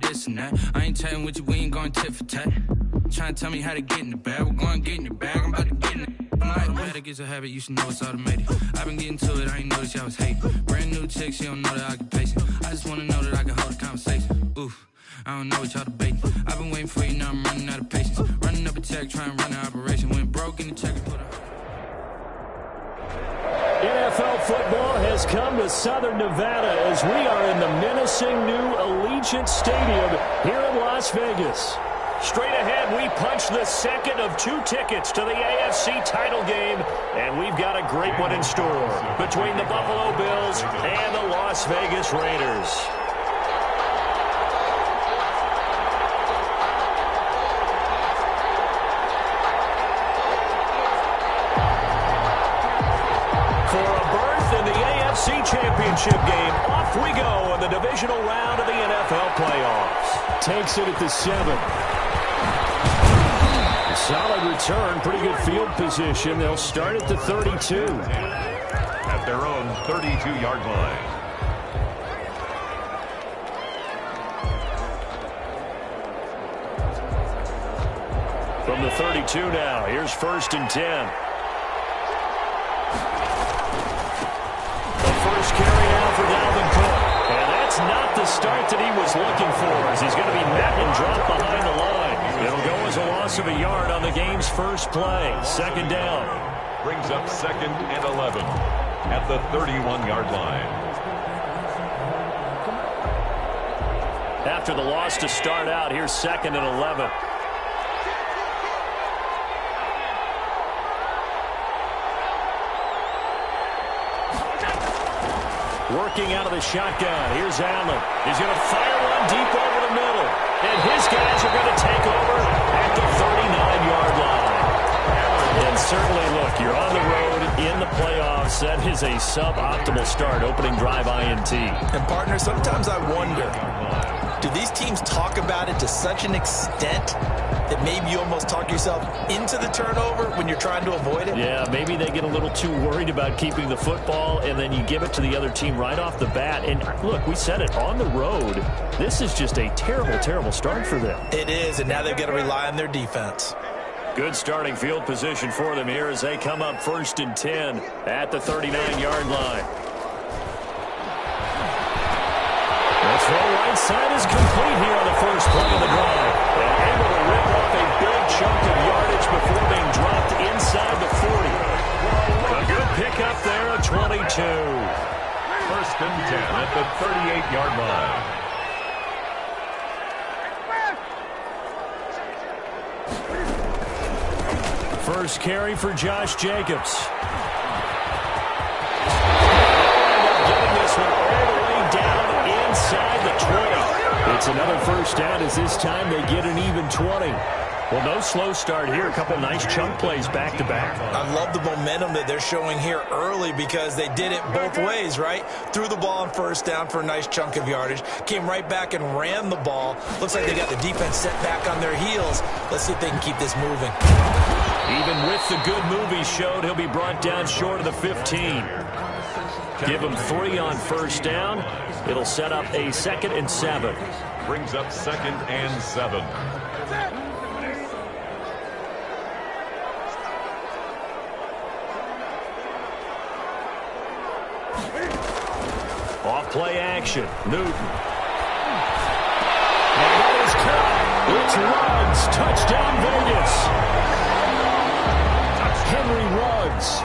this and that. I ain't chatting with you, we ain't going tit for tat. Trying to tell me how to get in the bag. We're going to get in the bag, I'm about to get in it. I'm like, automatic is a habit, you should know it's automated. I've been getting to it, I ain't noticed y'all was hating. Brand new chick, she don't know that I can pace it. I just wanna know that I can hold a conversation. Oof, I don't know what y'all debating. I've been waiting for you, now I'm running out of patience. Running up a check, trying to run an operation. Went broke in the check and put a... NFL football has come to Southern Nevada as we are in the menacing new Allegiant Stadium here in Las Vegas. Straight ahead, we punch the second of 2 tickets to the AFC title game, and we've got a great one in store between the Buffalo Bills and the Las Vegas Raiders. For a berth in the AFC Championship game, off we go in the divisional round of the NFL playoffs. Takes it at the 7. Solid return, pretty good field position. They'll start at the 32. At their own 32-yard line. From the 32 now, here's 1st and 10. The first carry now for Dalvin Cook. And that's not the start that he was looking for, as he's going to be met and dropped behind the line. It'll go as a loss of a yard on the game's first play. 2nd down. Brings up 2nd and 11 at the 31-yard line. After the loss to start out, here's 2nd and 11. Working out of the shotgun. Here's Allen. He's going to fire one deep over the middle. And his guys are going to take over at the 39-yard line. And certainly, look, you're on the road in the playoffs. That is a suboptimal start, opening drive INT. And, partner, sometimes I wonder, do these teams talk about it to such an extent that maybe you almost talk yourself into the turnover when you're trying to avoid it? Yeah, maybe they get a little too worried about keeping the football, and then you give it to the other team right off the bat. And, look, we said it, on the road, this is just a terrible, terrible start for them. It is, and now they've got to rely on their defense. Good starting field position for them here as they come up 1st and 10 at the 39-yard line. The throw right side is complete here on the first play of the drive. And able to rip off a big chunk of yardage before being dropped inside the 40. A good pickup there at 22. 1st and 10 at the 38-yard line. First carry for Josh Jacobs. Getting this one all the way down inside the 20. It's another first down as this time they get an even 20. Well, no slow start here. A couple nice chunk plays back-to-back. I love the momentum that they're showing here early because they did it both ways, right? Threw the ball on 1st down for a nice chunk of yardage. Came right back and ran the ball. Looks like they got the defense set back on their heels. Let's see if they can keep this moving. Even with the good move he showed, he'll be brought down short of the 15. Give him 3 on 1st down. It'll set up a 2nd and 7. Brings up 2nd and 7. Off play action. Newton. And that is caught. It's Ruggs. Touchdown Vegas. Henry Ruggs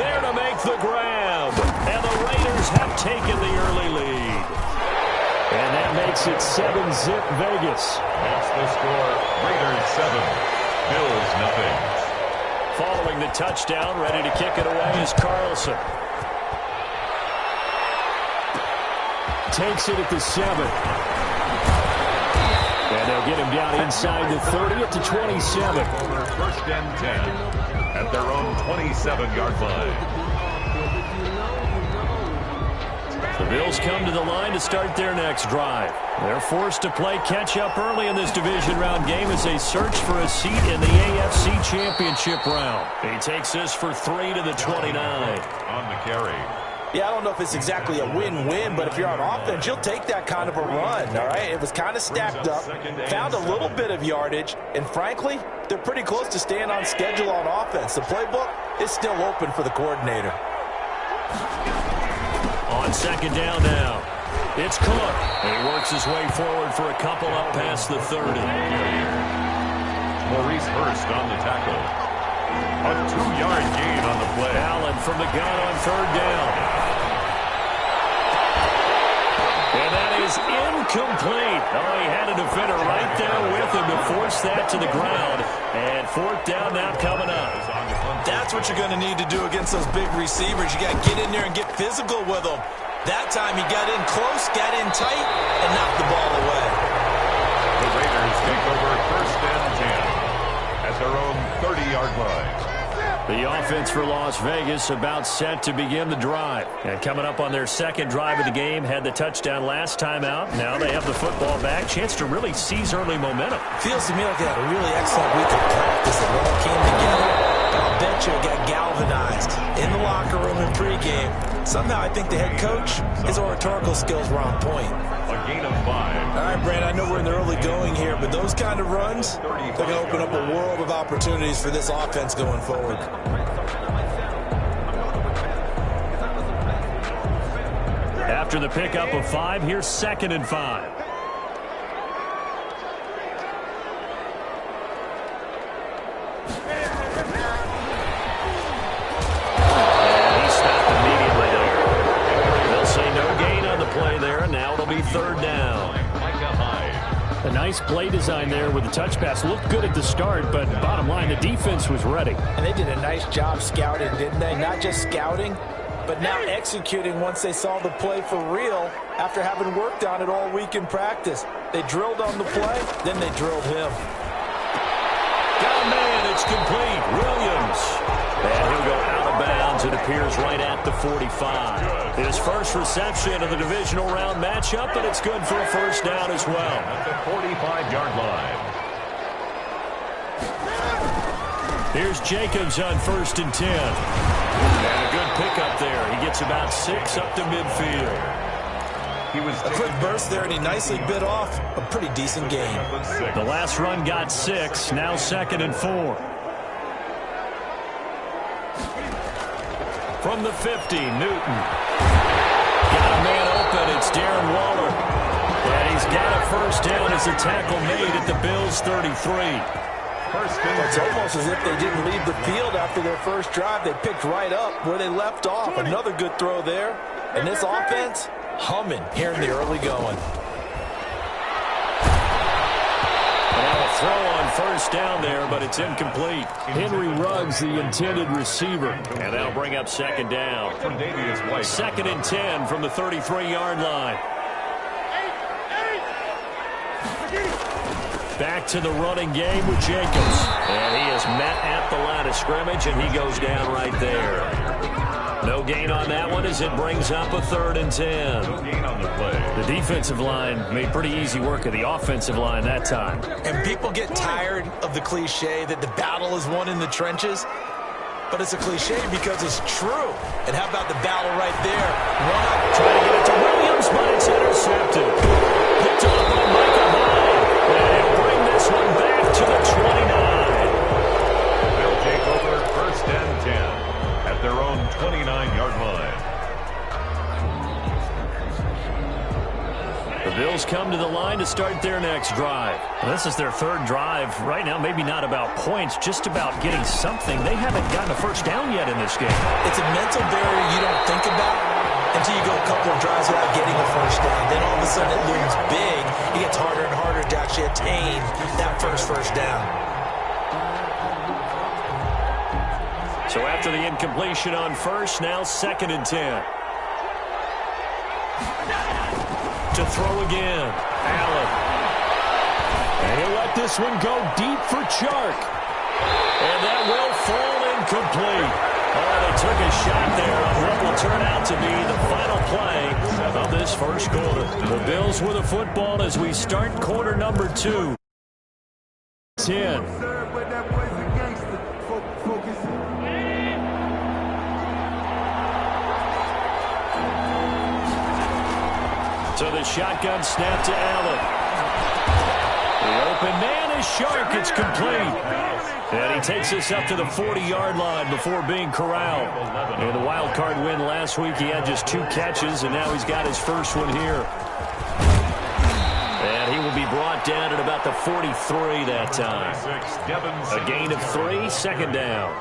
there to make the grab. And the Raiders have taken the early lead. And that makes it 7-zip Vegas. That's the score. Raiders 7. Bills nothing. Following the touchdown, ready to kick it away is Carlson. Takes it at the 7. And they'll get him down inside the 30 at the 27. 1st and 10 at their own 27-yard line. The Bills come to the line to start their next drive. They're forced to play catch-up early in this division round game as they search for a seat in the AFC Championship round. He takes this for 3 to the 29. On the carry. Yeah, I don't know if it's exactly a win-win, but if you're on offense, you'll take that kind of a run, all right? It was kind of stacked up, found a little bit of yardage, and frankly, they're pretty close to staying on schedule on offense. The playbook is still open for the coordinator. On second down now, it's Cook. And he works his way forward for a couple up past the 30. Maurice Hurst on the tackle. A 2-yard gain on the play. Allen from the gun on third down. And that is incomplete. Oh, he had a defender right there with him to force that to the ground. And fourth down now coming up. That's what you're going to need to do against those big receivers. You got to get in there and get physical with them. That time he got in close, got in tight, and knocked the ball away. The Raiders take over first and 10 at their own 30-yard line. The offense for Las Vegas about set to begin the drive. And coming up on their second drive of the game, had the touchdown last time out. Now they have the football back. Chance to really seize early momentum. Feels to me like they had a really excellent week of practice. It all came together. I'll bet you it got galvanized in the locker room in pregame. Somehow I think the head coach, his oratorical skills were on point. A gain of 5. All right, Brand, I know we're in the early going here, but those kind of runs, they're going to open up a world of opportunities for this offense going forward. After the pickup of 5, here's 2nd and 5. Third down. A nice play design there with the touch pass. Looked good at the start, but bottom line, the defense was ready. And they did a nice job scouting, didn't they? Not just scouting, but now executing once they saw the play for real after having worked on it all week in practice. They drilled on the play, then they drilled him. Got a man, it's complete. Williams. And he'll go out of bounds. It appears right at the 45. His first reception of the divisional round matchup, but it's good for a first down as well. At the 45-yard line. Here's Jacobs on 1st and 10. And a good pickup there. He gets about 6 up to midfield. He was a quick burst there, and he nicely bit off a pretty decent gain. The last run got 6. Now 2nd and 4. From the 50, Newton. Got a man open. It's Darren Waller. And he's got a first down as a tackle made at the Bills' 33. It's almost as if they didn't leave the field after their first drive. They picked right up where they left off. Another good throw there. And this offense, humming here in the early going. Throw on first down there, but it's incomplete. Henry Ruggs, the intended receiver. And that'll bring up 2nd down. 2nd and 10 from the 33-yard line. Back to the running game with Jacobs. And he is met at the line of scrimmage, and he goes down right there. No gain on that one as it brings up a 3rd and 10. No gain on the play. The defensive line made pretty easy work of the offensive line that time. And people get tired of the cliche that the battle is won in the trenches. But it's a cliche because it's true. And how about the battle right there? Run up, try to get it to Williams, but it's intercepted. Picked off by Michael Hyde. And he'll bring this one back to the 29. They'll take over 1st and 10 at their own 29-yard line. The Bills come to the line to start their next drive. Well, this is their 3rd drive. Right now, maybe not about points, just about getting something. They haven't gotten a first down yet in this game. It's a mental barrier you don't think about until you go a couple of drives without getting a first down. Then all of a sudden it looms big. It gets harder and harder to actually attain that first down. So after the incompletion on first, now 2nd and 10. To throw again, Allen. And he'll let this one go deep for Chark. And that will fall incomplete. Oh, they took a shot there on what will turn out to be the final play of this first quarter. The Bills with the football as we start quarter number 2. 10. So the shotgun snap to Allen. The open man is Shark. It's complete. And he takes us up to the 40-yard line before being corralled. In the wild card win last week, he had just 2 catches, and now he's got his first one here. And he will be brought down at about the 43 that time. A gain of 3, second down.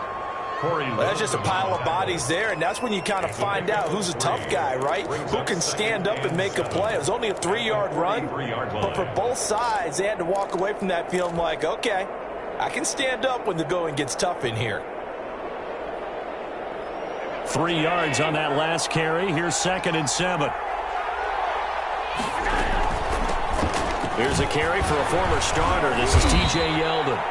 Well, that's just a pile of bodies there, and that's when you kind of find out who's a tough guy, right? Who can stand up and make a play. It was only a 3-yard run, but for both sides, they had to walk away from that feeling like, okay, I can stand up when the going gets tough in here. 3 yards on that last carry. Here's 2nd and 7. Here's a carry for a former starter. This is T.J. Yeldon.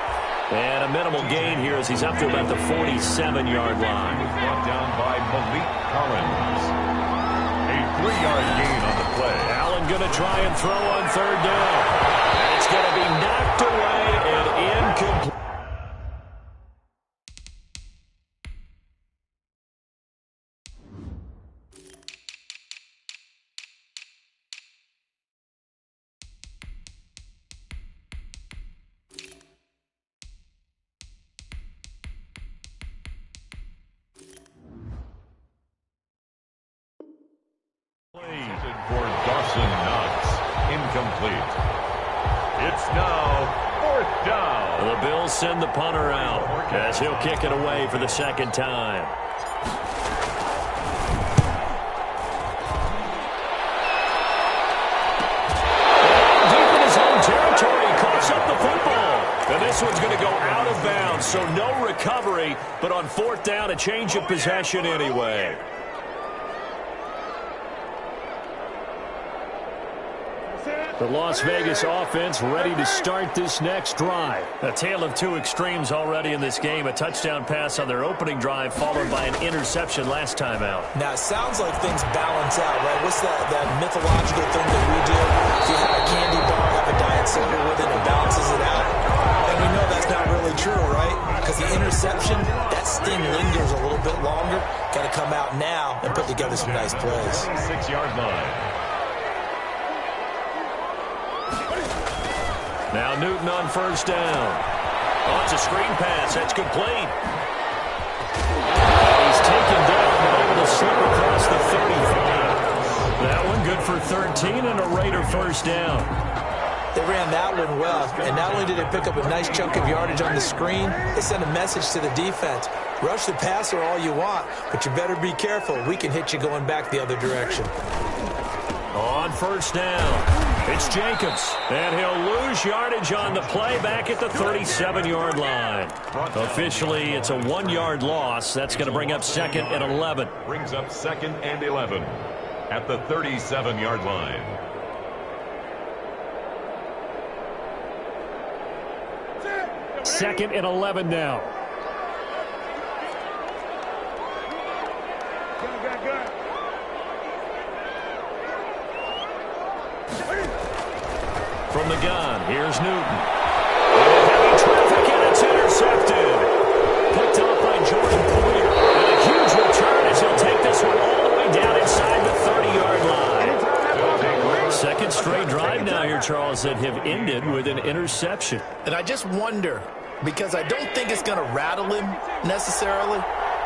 And a minimal gain here as he's up to about the 47-yard line. Brought down by Malik Collins. A 3-yard gain on the play. Allen going to try and throw on 3rd down. And it's going to be knocked away and incomplete. For Dawson Knox, incomplete. It's now 4th down. The Bills send the punter out as he'll kick it away for the 2nd time. Deep in his own territory, he coughs up the football. And this one's going to go out of bounds, so no recovery, but on 4th down, a change of possession anyway. The Las Vegas offense ready to start this next drive. A tale of 2 extremes already in this game. A touchdown pass on their opening drive followed by an interception last time out. Now, it sounds like things balance out, right? What's that mythological thing that we do? If you have a candy bar, have a diet soda with it, it balances it out. And we know that's not really true, right? Because the interception, that sting lingers a little bit longer. Got to come out now and put together some nice plays. 6-yard line. Now Newton on 1st down. Oh, it's a screen pass. That's complete. And he's taken down but able to slip across the 35. That one good for 13 and a Raider 1st down. They ran that one well, and not only did they pick up a nice chunk of yardage on the screen, they sent a message to the defense. Rush the passer all you want, but you better be careful. We can hit you going back the other direction. On 1st down. It's Jacobs, and he'll lose yardage on the play back at the 37-yard line. Officially, it's a 1-yard loss. That's going to bring up 2nd and 11. Brings up 2nd and 11 at the 37-yard line. Second and 11 now. From the gun, here's Newton. Heavy traffic, and it's intercepted. Picked off by Jordan Poyer. And a huge return as he'll take this one all the way down inside the 30-yard line. Second straight drive now here, Charles, that have ended with an interception. And I just wonder, because I don't think it's going to rattle him necessarily,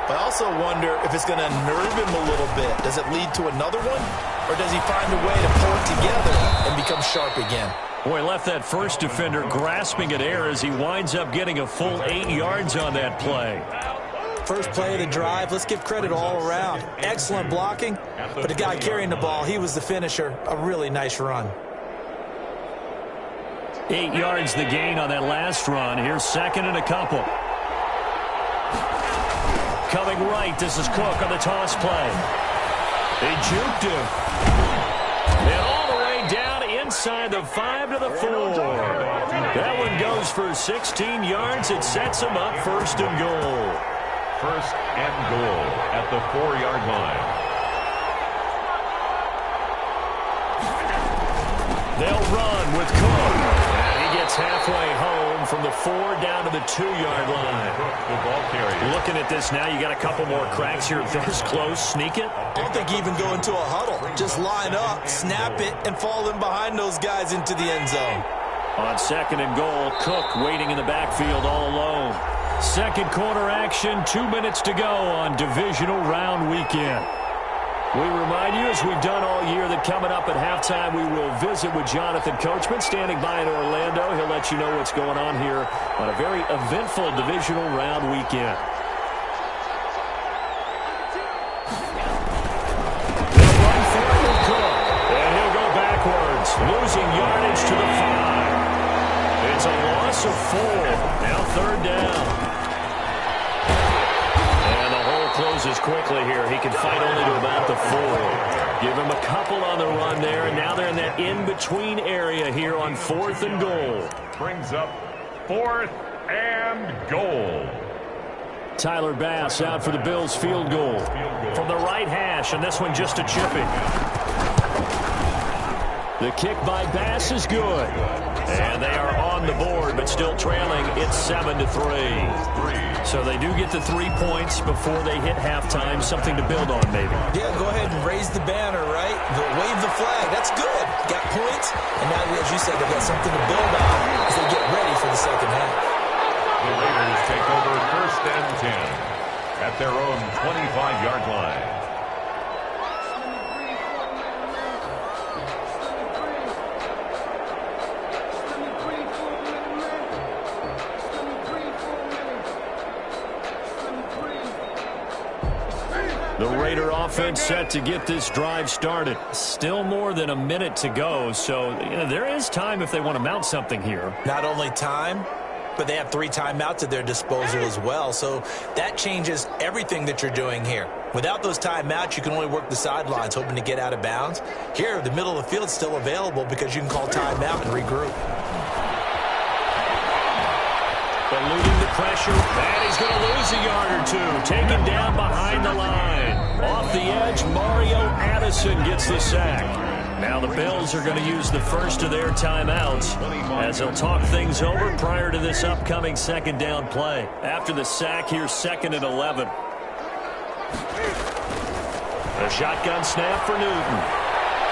but I also wonder if it's going to nerve him a little bit. Does it lead to another one? Or does he find a way to pull it together and become sharp again? Boy, left that first defender grasping at air as he winds up getting a full 8 yards on that play. First play of the drive, let's give credit all around. Excellent blocking, but the guy carrying the ball, he was the finisher. A really nice run. 8 yards the gain on that last run. Here's 2nd and a couple. Coming right, this is Cook on the toss play. They juked him. And all the way down inside the 5 to the 4. That one goes for 16 yards. It sets him up 1st and goal. 1st and goal at the 4-yard line. They'll run with Cook. And he gets halfway home from the 4 down to the 2-yard line. Looking at this now, you got a couple more cracks here. This close, sneak it. I don't think even go into a huddle. Just line up, snap it, and fall in behind those guys into the end zone. On 2nd and goal, Cook waiting in the backfield all alone. Second quarter action, 2 minutes to go on Divisional Round Weekend. We remind you, as we've done all year, that coming up at halftime, we will visit with Jonathan Coachman, standing by in Orlando. He'll let you know what's going on here on a very eventful Divisional Round Weekend. They'll run for it with Cook, and he'll go backwards, losing yardage to the 5. It's a loss of 4. Now 3rd down. Closes quickly here. He can fight only to about the 4. Give him a couple on the run there, and now they're in that in-between area here on 4th and goal. Brings up 4th and goal. Tyler Bass out for the Bills field goal. From the right hash, and this one just a chipping. The kick by Bass is good. And they are on the board, but still trailing. It's 7-3. So they do get the 3 points before they hit halftime. Something to build on, maybe. Yeah, go ahead and raise the banner, right? Wave the flag. That's good. Got points. And now, as you said, they've got something to build on as they get ready for the second half. The Raiders take over 1st and 10 at their own 25-yard line. The Raider offense set to get this drive started. Still more than a minute to go, so there is time if they want to mount something here. Not only time, but they have 3 timeouts at their disposal as well, so that changes everything that you're doing here. Without those timeouts, you can only work the sidelines, hoping to get out of bounds. Here, the middle of the field is still available because you can call timeout and regroup. Eluding the pressure, and he's going to lose a yard or 2. Taken down behind the line. Off the edge, Mario Addison gets the sack. Now the Bills are going to use the first of their timeouts as they'll talk things over prior to this upcoming second down play. After the sack, here's 2nd and 11. A shotgun snap for Newton.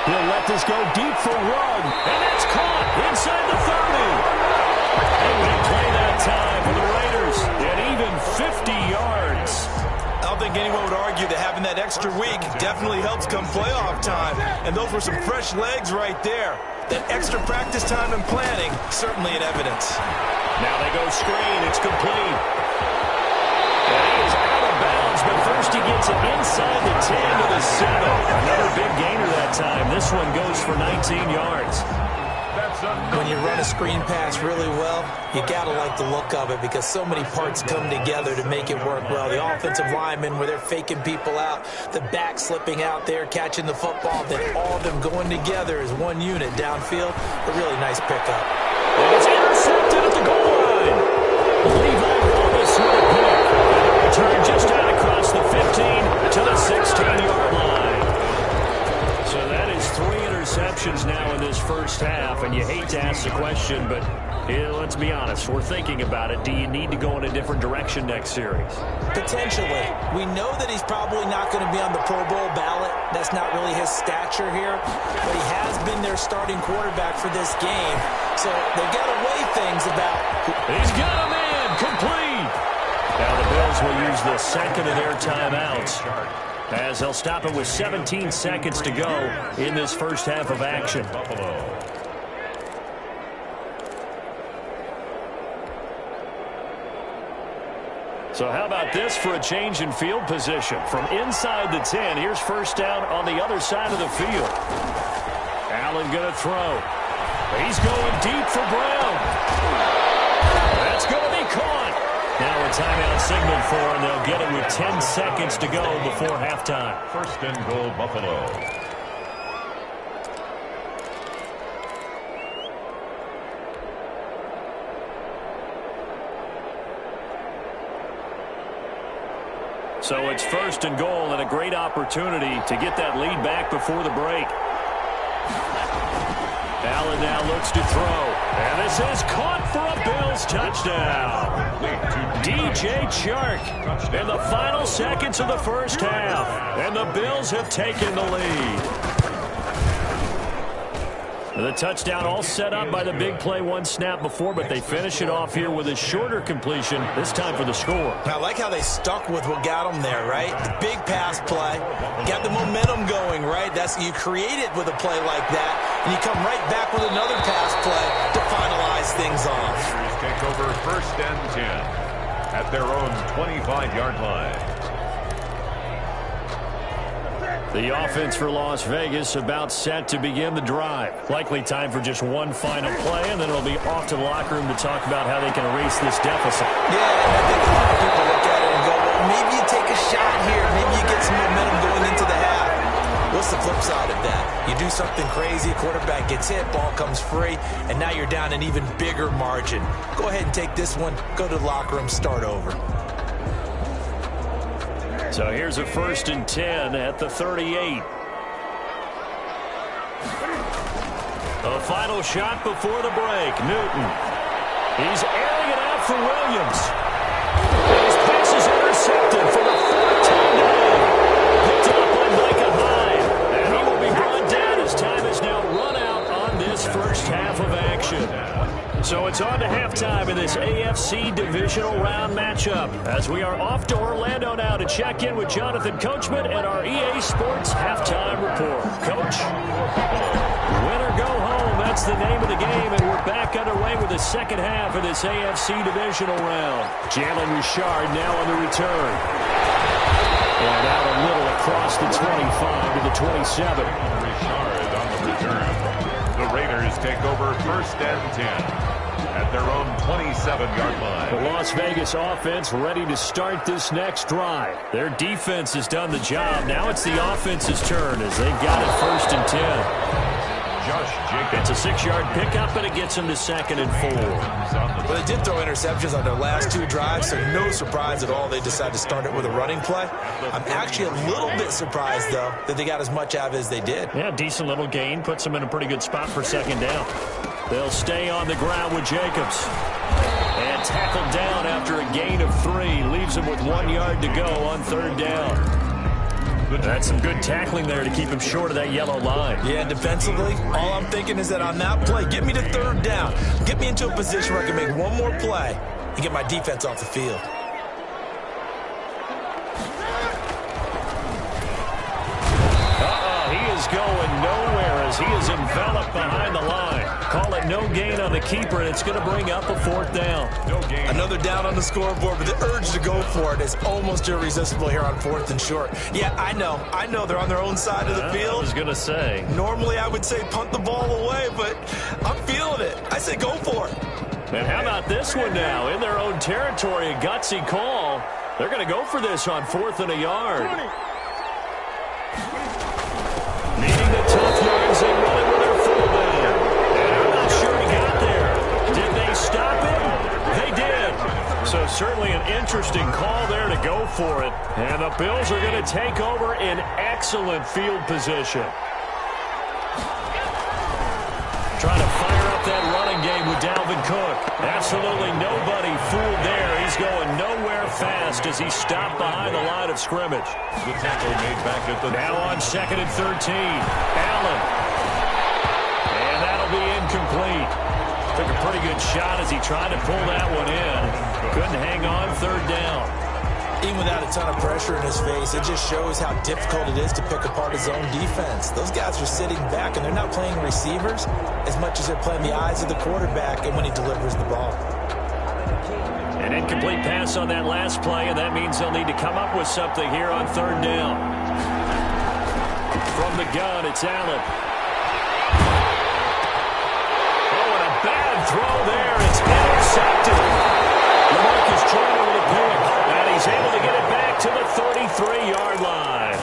He'll let this go deep for Rugg, and that's caught inside the 30. And they play that time for the Raiders at even 50 yards. I don't think anyone would argue that having that extra week definitely helps come playoff time. And those were some fresh legs right there. That extra practice time and planning, certainly in evidence. Now they go screen. It's complete. And he is out of bounds, but first he gets it inside the 10 to the 7. Another big gainer that time. This one goes for 19 yards. When you run a screen pass really well, you got to like the look of it because so many parts come together to make it work well. The offensive linemen, where they're faking people out, the back slipping out there, catching the football, then all of them going together as one unit downfield. A really nice pickup. And it's intercepted at the goal line. Levi Wallace with a pick. Return just out across the 15 to the 16-yard line. So that is 3 interceptions now in this first half, and you hate to ask the question, but let's be honest, we're thinking about it. Do you need to go in a different direction next series? Potentially. We know that he's probably not going to be on the Pro Bowl ballot. That's not really his stature here, but he has been their starting quarterback for this game, so they've got to weigh things about. He's got a man, complete. Now the Bills will use the second of their timeouts, as they'll stop it with 17 seconds to go in this first half of action. So how about this for a change in field position? From inside the 10, here's first down on the other side of the field. Allen going to throw. He's going deep for Brown. That's going to be caught. Now a timeout signaled for, and they'll get it with 10 seconds to go before halftime. 1st and goal, Buffalo. So it's 1st and goal, and a great opportunity to get that lead back before the break. Allen now looks to throw. And this is caught for a Bills touchdown. DJ Chark in the final seconds of the first half. And the Bills have taken the lead. The touchdown all set up by the big play one snap before, but they finish it off here with a shorter completion, this time for the score. I like how they stuck with what got them there, right? The big pass play, got the momentum going, right? You create it with a play like that, and you come right back with another pass play to finalize things off. Take over 1st and 10 at their own 25-yard line. The offense for Las Vegas about set to begin the drive. Likely time for just one final play, and then it'll be off to the locker room to talk about how they can erase this deficit. Yeah, and I think a lot of people look at it and go, well, maybe you take a shot here. Maybe you get some momentum going into the half. What's the flip side of that? You do something crazy, quarterback gets hit, ball comes free, and now you're down an even bigger margin. Go ahead and take this one, go to the locker room, start over. So here's a 1st and 10 at the 38. A final shot before the break. Newton. He's airing it out for Williams. His pass is intercepted for the 4th time today. Picked up by Micah Hyde. And he will be brought down as time is now run out on this first half of action. So it's on to halftime in this AFC Divisional round matchup as we are off to Orlando now to check in with Jonathan Coachman and our EA Sports halftime report. Coach, win or go home, that's the name of the game, and we're back underway with the second half of this AFC Divisional round. Jalen Richard now on the return. And out a little across the 25 to the 27. Richard on the return. The Raiders take over 1st and 10 at their own 27-yard line. The Las Vegas offense ready to start this next drive. Their defense has done the job. Now it's the offense's turn as they've got it 1st and 10. Josh Jacobs. It's a 6-yard pickup, and it gets them to 2nd and 4. Well, they did throw interceptions on their last 2 drives, so no surprise at all they decided to start it with a running play. I'm actually a little bit surprised, though, that they got as much out of it as they did. Yeah, decent little gain. Puts them in a pretty good spot for 2nd down. They'll stay on the ground with Jacobs. And tackled down after a gain of 3. Leaves him with 1 yard to go on 3rd down. That's some good tackling there to keep him short of that yellow line. Yeah, defensively, all I'm thinking is that on that play, get me to 3rd down. Get me into a position where I can make one more play and get my defense off the field. He is going nowhere as he is enveloped behind the line. Call it no gain on the keeper, and it's going to bring up a 4th down. No gain. Another down on the scoreboard, but the urge to go for it is almost irresistible here on 4th and short. Yeah, I know they're on their own side of the field. I was going to say. Normally I would say punt the ball away, but I'm feeling it. I say go for it. And how about this one now? In their own territory, a gutsy call. They're going to go for this on 4th and a yard. 20. Needing the tough yards, they run it with their fullback. And I'm not sure he got there. Did they stop him? They did. So certainly an interesting call there to go for it. And the Bills are going to take over in excellent field position. Trying to fire up that running game with Dalvin Cook. Absolutely nobody fooled there. He's going nowhere fast as he stopped behind the line of scrimmage. The tackle made back at the now on 2nd and 13. Allen. And that'll be incomplete. Took a pretty good shot as he tried to pull that one in. Couldn't hang on 3rd down. Even without a ton of pressure in his face, it just shows how difficult it is to pick apart his own defense. Those guys are sitting back, and they're not playing receivers as much as they're playing the eyes of the quarterback and when he delivers the ball. An incomplete pass on that last play, and that means they'll need to come up with something here on 3rd down. From the gun, it's Allen. Oh, and a bad throw there. It's intercepted. LaMarcus Joyner with a pick, and he's able to get it back to the 33-yard line.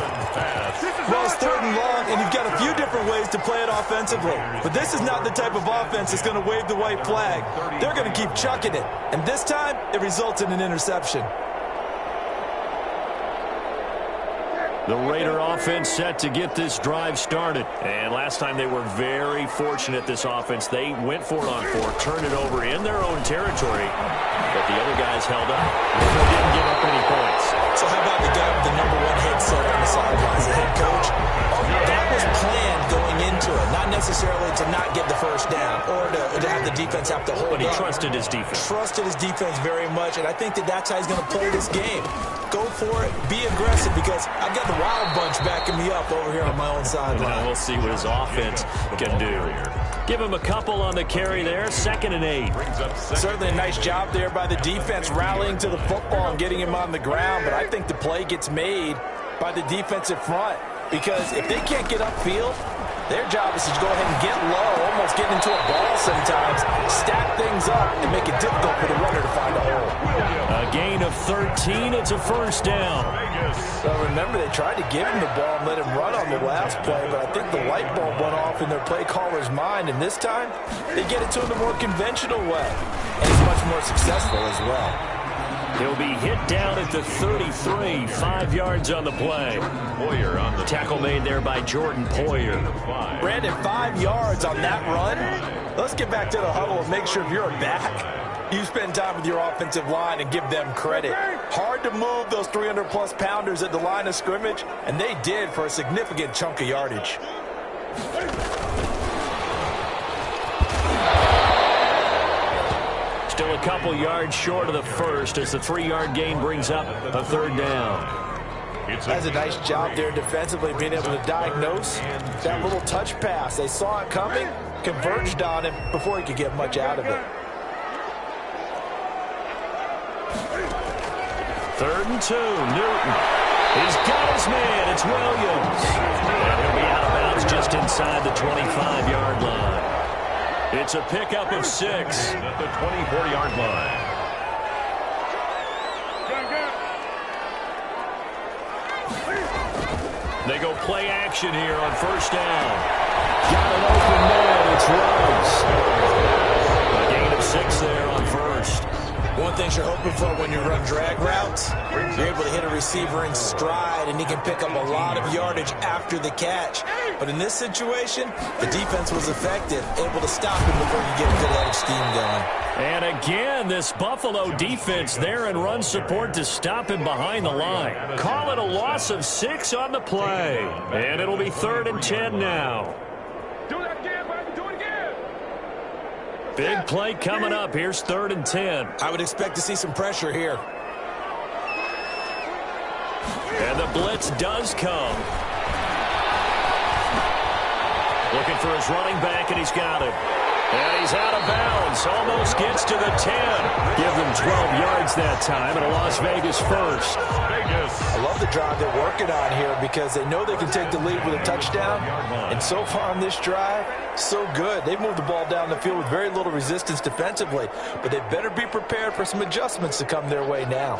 Well, it's 3rd and long, and you've got a few different ways to play it offensively. But this is not the type of offense that's going to wave the white flag. They're going to keep chucking it. And this time, it results in an interception. The Raider offense set to get this drive started. And last time they were very fortunate, this offense. They went for it on fourth, turned it over in their own territory, but the other guys held up. They didn't give up any points. So how about the guy with the number one headset on the sidelines, the head coach? That was planned going into it, not necessarily to not get the first down or to have the defense have to hold But he up. trusted his defense. Trusted his defense very much, and I think that's how he's going to play this game. Go for it, be aggressive, because I've got the Wild Bunch backing me up over here on my own sideline. We'll see what his offense can do. Give him a couple on the carry there, 2nd and 8. Certainly a nice job there by the defense rallying to the football and getting him on the ground, but I think the play gets made by the defensive front, because if they can't get upfield, their job is to go ahead and get low, almost get into a ball sometimes, stack things up, and make it difficult for the runner to find a hole. A gain of 13, it's a first down. So remember, they tried to give him the ball and let him run on the last play, but I think the light bulb went off in their play caller's mind, and this time, they get it to him the more conventional way, and it's much more successful as well. He'll be hit down at the 33, 5 yards on the play. Poyer on the Tackle made there by Jordan Poyer. Brandon, 5 yards on that run. Let's get back to the huddle and make sure if you're a back, you spend time with your offensive line and give them credit. Hard to move those 300-plus pounders at the line of scrimmage, and they did for a significant chunk of yardage. Still a couple yards short of the first as the 3-yard gain brings up a third down. That's a nice job there defensively, being able to diagnose that little touch pass. They saw it coming, converged on him before he could get much out of it. 3rd and 2, Newton. He's got his man, it's Williams. And he'll be out of bounds just inside the 25-yard line. It's a pickup of 6. At the 24-yard line. They go play action here on first down. Got an open man, it's Rhodes. A gain of 6 there on first. One thing you're hoping for when you run drag routes, you're able to hit a receiver in stride, and he can pick up a lot of yardage after the catch. But in this situation, the defense was effective, able to stop him before you get a good head of steam going. And again, this Buffalo defense there in run support to stop him behind the line. Call it a loss of 6 on the play. And it'll be 3rd and 10 now. Do that again, baby. Do it again. Big play coming up. Here's 3rd and 10. I would expect to see some pressure here. And the blitz does come. Looking for his running back, and he's got him. And he's out of bounds. Almost gets to the 10. Give them 12 yards that time, and a Las Vegas first. I love the drive they're working on here because they know they can take the lead with a touchdown. And so far on this drive, so good. They've moved the ball down the field with very little resistance defensively. But they better be prepared for some adjustments to come their way now.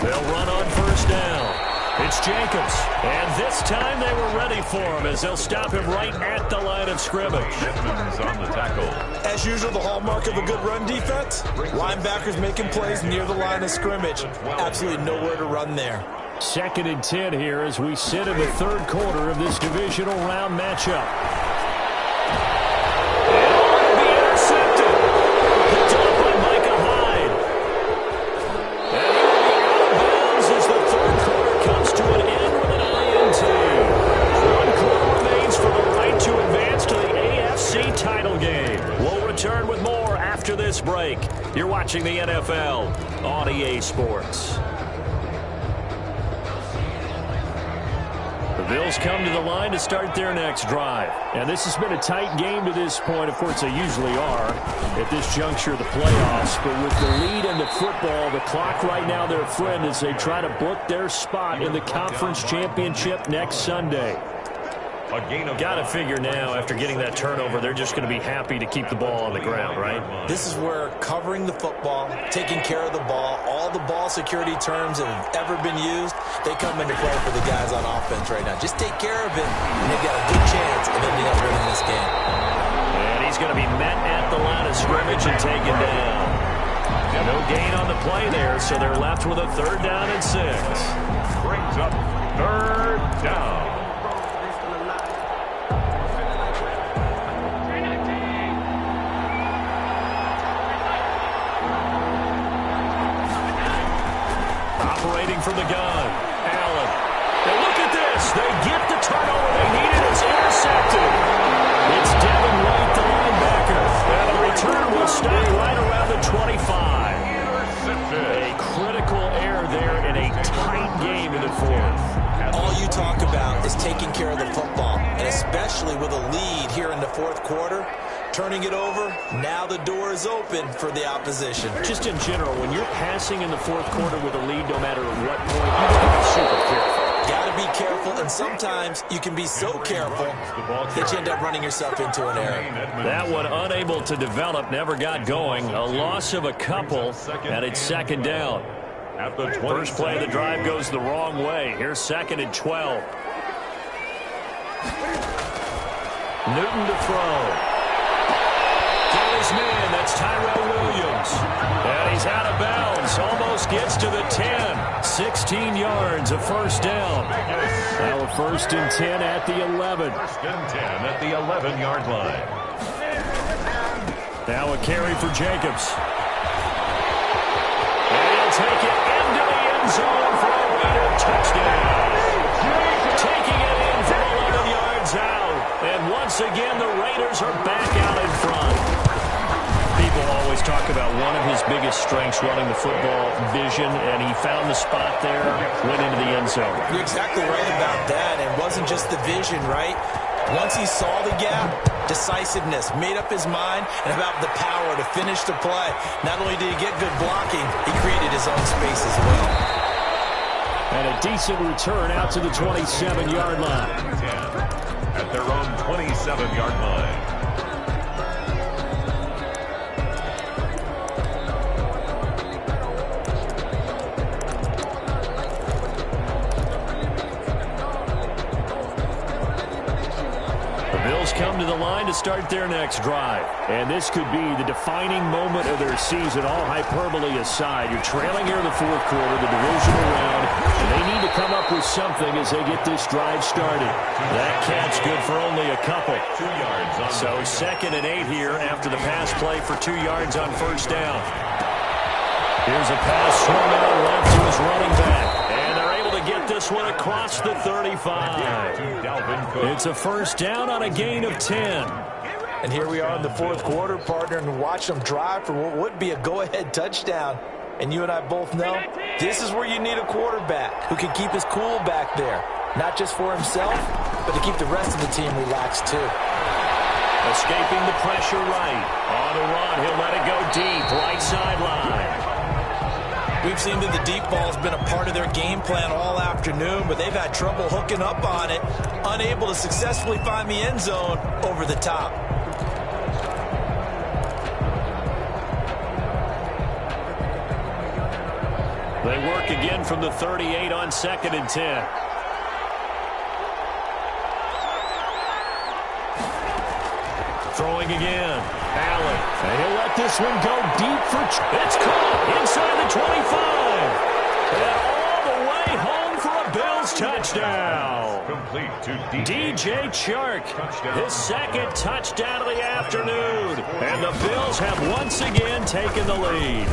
They'll run on first down. It's Jacobs. And this time they were ready for him as they'll stop him right at the line of scrimmage. Edmonds on the tackle. As usual, the hallmark of a good run defense, linebackers making plays near the line of scrimmage. Absolutely nowhere to run there. 2nd and 10 here as we sit in the 3rd quarter of this divisional round matchup. It'll be intercepted. Picked up by Micah Hyde. And he will be out of bounds as the 3rd quarter comes to an end with an INT. 1 quarter remains for the right to advance to the AFC title game. We'll return with more after this break. You're watching the NFL on EA Sports. The Bills come to the line to start their next drive. And this has been a tight game to this point. Of course, they usually are at this juncture of the playoffs. But with the lead in the football, the clock right now their friend as they try to book their spot in the conference championship next Sunday. Got to figure now, after getting that turnover, they're just going to be happy to keep the ball on the ground, right? This is where covering the football, taking care of the ball, all the ball security terms that have ever been used, they come into play for the guys on offense right now. Just take care of it, and they've got a good chance of ending up winning this game. And he's going to be met at the line of scrimmage and taken down. No gain on the play there, so they're left with a 3rd down and 6. Brings up Third down. Operating from the gun, Allen. And look at this. They get the turnover they needed. It's intercepted. It's Devin White, the linebacker. And the return will stop right around the 25. A critical error there in a tight game in the fourth. All you talk about is taking care of the football, and especially with a lead here in the fourth quarter. Turning it over, now the door is open for the opposition. Just in general, when you're passing in the fourth quarter with a lead, no matter what point, you got to be super careful. Got to be careful, and sometimes you can be so careful that you end up running yourself into an error. That one unable to develop, never got going. A loss of a couple, and it's second down. At the First play of the drive goes the wrong way. Here's second and 12. Newton to throw. His man, that's Tyrell Williams. And he's out of bounds. Almost gets to the 10. 16 yards, a first down. Now a first and 10 at the 11. First and 10 at the 11-yard line. Now a carry for Jacobs. And he'll take it into the end zone for a Raider touchdown. Taking it in from 11 yards out. And once again, the Raiders are back out in front. People always talk about one of his biggest strengths running the football, vision, and he found the spot there, went into the end zone. You're exactly right about that. It wasn't just the vision, right? Once he saw the gap, decisiveness, made up his mind, and about the power to finish the play. Not only did he get good blocking, he created his own space as well. And a decent return out to the 27-yard line. At their own 27-yard line. Come to the line to start their next drive. And this could be the defining moment of their season, all hyperbole aside. You're trailing here in the fourth quarter, the divisional round, and they need to come up with something as they get this drive started. That catch good for only a couple. 2 yards on so second and 8 here after the pass play for 2 yards on first down. Here's a pass swung out left to his running back. And they're able to get this one across the 35. It's a first down on a gain of 10. And here we are in the fourth quarter, partner, and watch them drive for what would be a go-ahead touchdown. And you and I both know this is where you need a quarterback who can keep his cool back there. Not just for himself, but to keep the rest of the team relaxed too. Escaping the pressure right. On the run, he'll let it go deep, right sideline. We've seen that the deep ball has been a part of their game plan all afternoon, but they've had trouble hooking up on it, unable to successfully find the end zone over the top. They work again from the 38 on second and 10. Throwing again. Allen. And he'll let this one go deep for... It's caught inside the 25. And all the way home for a Bills touchdown. complete to DJ Chark. His second touchdown of the afternoon. And the Bills have once again taken the lead.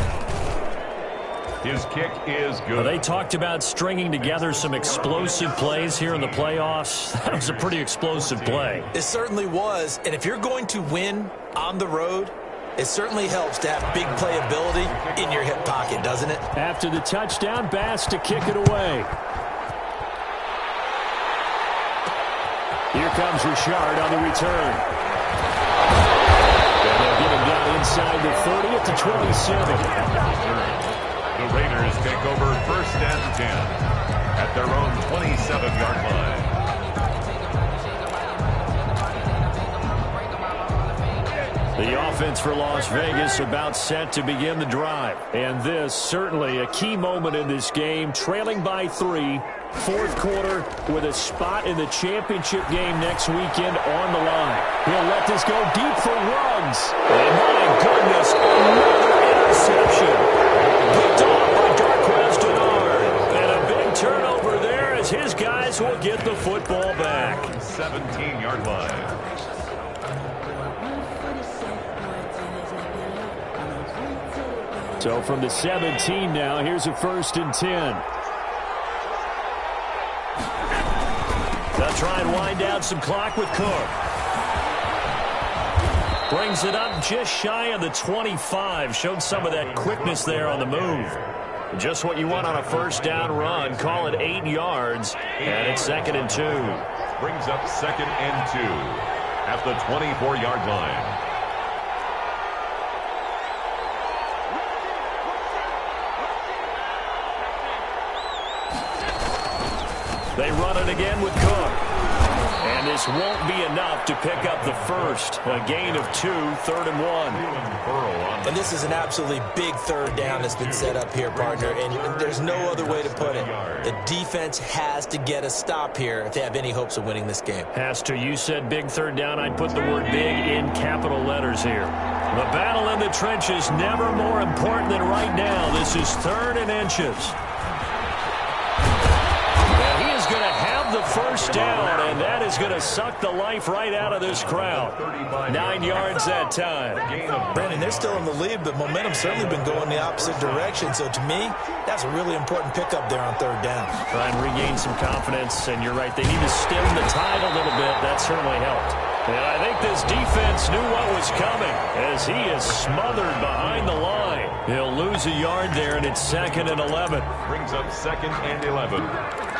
His kick is good. Well, they talked about stringing together some explosive plays here in the playoffs. That was a pretty explosive play. It certainly was. And if you're going to win on the road, it certainly helps to have big playability in your hip pocket, doesn't it? After the touchdown, Bass to kick it away. Here comes Richard on the return. And they'll get him down inside the 30 at the 27. The Raiders take over first and 10 at their own 27-yard line. The offense for Las Vegas about set to begin the drive. And this certainly a key moment in this game, trailing by 3, fourth quarter with a spot in the championship game next weekend on the line. He'll let this go deep for Ruggs. And my goodness, another interception. Picked off by Darquez Denard. And a big turnover there as his guy 17-yard line. So from the 17 now, here's a 1st and 10. They'll try and wind down some clock with Cook. Brings it up just shy of the 25. Showed some of that quickness there on the move. Just what you want on a 1st down run. Call it 8 yards. And it's 2nd and 2. Brings up 2nd and 2 at the 24-yard line. They run it again with Cook. And this won't be enough to pick up the first. A gain of 2, 3rd and 1. And this is an absolutely big 3rd down that's been set up here, partner. And there's no other way to put it. The defense has to get a stop here if they have any hopes of winning this game. Has to. You said big 3rd down. I'd put the word big in capital letters here. The battle in the trenches never more important than right now. This is 3rd and inches. Going to have the 1st down, and that is going to suck the life right out of this crowd. 9 yards that time. Brandon, they're still in the lead, but momentum's certainly been going the opposite direction. So to me, that's a really important pickup there on 3rd down. Try and regain some confidence, and you're right. They need to stem the tide a little bit. That certainly helped. And I think this defense knew what was coming as he is smothered behind the line. He'll lose a yard there, and it's 2nd and 11. Brings up 2nd and 11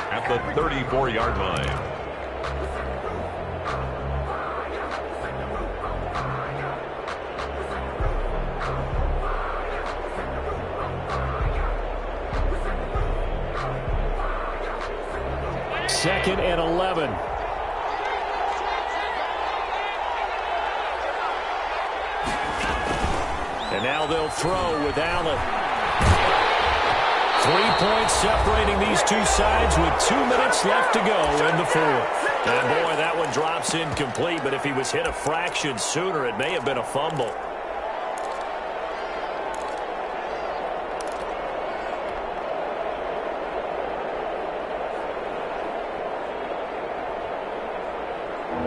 at the 34-yard line. Second and 11. And now they'll throw with Allen. 3 points separating these two sides with 2 minutes left to go in the 4th. And boy, that one drops incomplete, but if he was hit a fraction sooner, it may have been a fumble.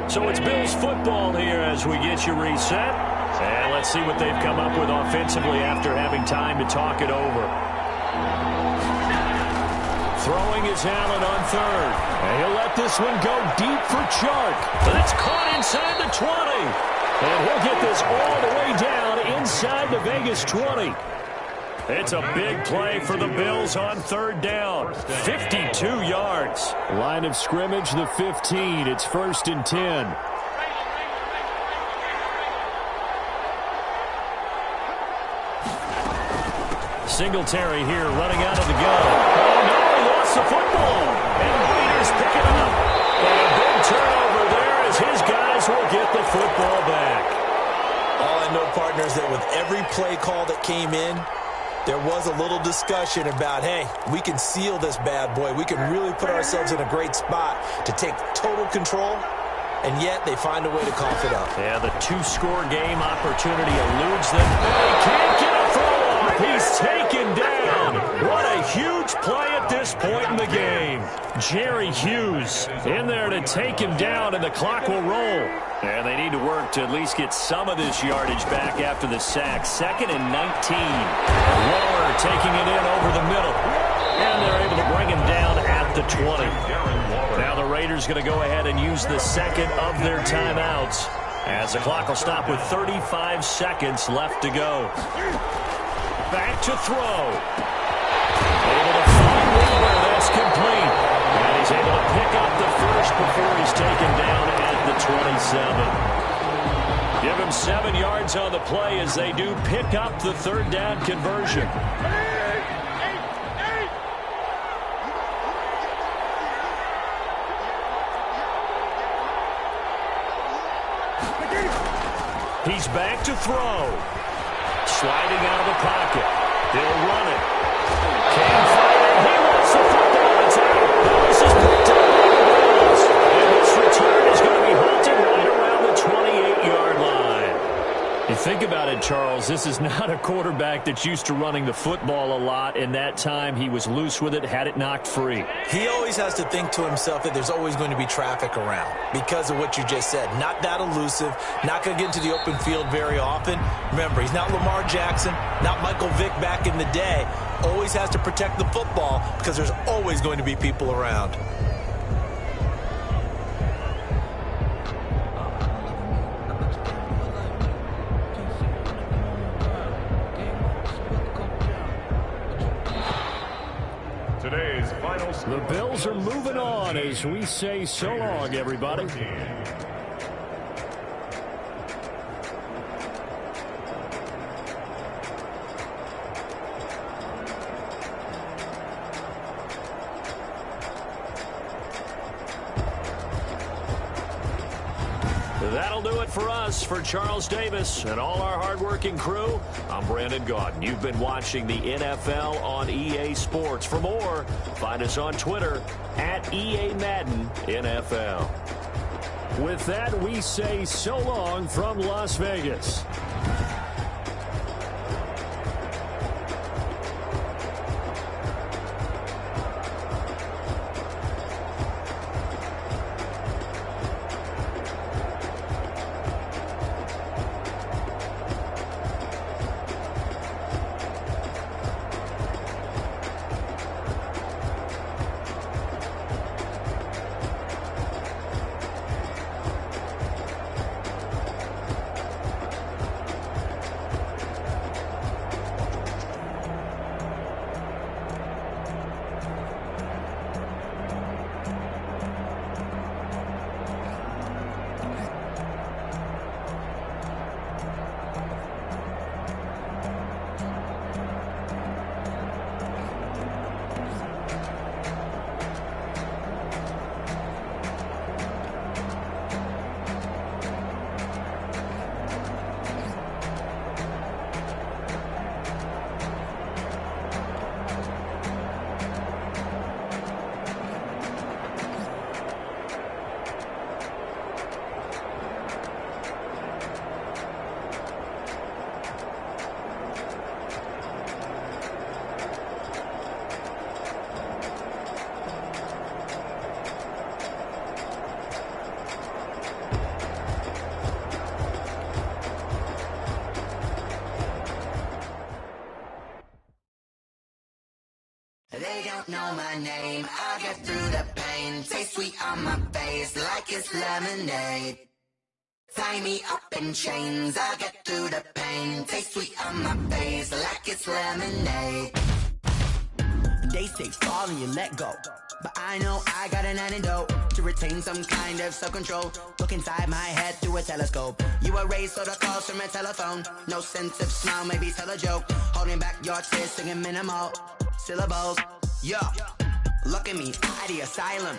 So it's Bills football here as we get you reset. And let's see what they've come up with offensively after having time to talk it over. Throwing is Allen on 3rd. And he'll let this one go deep for Chark. But it's caught inside the 20. And he'll get this all the way down inside the Vegas 20. It's a big play for the Bills on 3rd down. 52 yards. Line of scrimmage, the 15. It's 1st and 10. Singletary here running out of the gun. Oh, no, he lost the football. And the Raiders pick it up. And a big turnover there as his guys will get the football back. All I know, partners, that with every play call that came in, there was a little discussion about, hey, we can seal this bad boy. We can really put ourselves in a great spot to take total control, and yet they find a way to cough it up. Yeah, the 2-score game opportunity eludes them. They can't get a throw off. He's taken down. What a huge play at this point in the game. Jerry Hughes in there to take him down, and the clock will roll. And they need to work to at least get some of this yardage back after the sack. 2nd and 19. Waller taking it in over the middle. And they're able to bring him down at the 20. Now the Raiders going to go ahead and use the second of their timeouts as the clock will stop with 35 seconds left to go. Back to throw. Able to find Waller. That's complete. And he's able to pick up the first before he's taken down at the 27. Give him 7 yards on the play as they do pick up the 3rd down conversion. He's back to throw. Sliding out of the pocket. He'll run it. Can't find it. He wants the football. It's out. This is picked up by the Bills. And this return is going to be halted right around the 28-yard line. You think about it, Charles, this is not a quarterback that's used to running the football a lot, and that time he was loose with it, had it knocked free. He always has to think to himself that there's always going to be traffic around because of what you just said. Not that elusive, not going to get into the open field very often. Remember, he's not Lamar Jackson, not Michael Vick back in the day. Always has to protect the football because there's always going to be people around. Today's final score. The Bills are moving on as we say so long, everybody. That'll do it for us. For Charles Davis and all our hardworking crew, I'm Brandon Gaudin. You've been watching the NFL on EA Sports. For more, find us on Twitter at EA Madden NFL. With that, we say so long from Las Vegas. They don't know my name, I get through the pain. Taste sweet on my face like it's lemonade. Tie me up in chains, I get through the pain. Taste sweet on my face like it's lemonade. They say fall and you let go, but I know I got an antidote to retain some kind of self-control. Look inside my head through a telescope. You erase all the calls from a telephone. No sense of smile, maybe tell a joke. Holding back your tears, singing minimal syllables. Yo, look at me, at the asylum.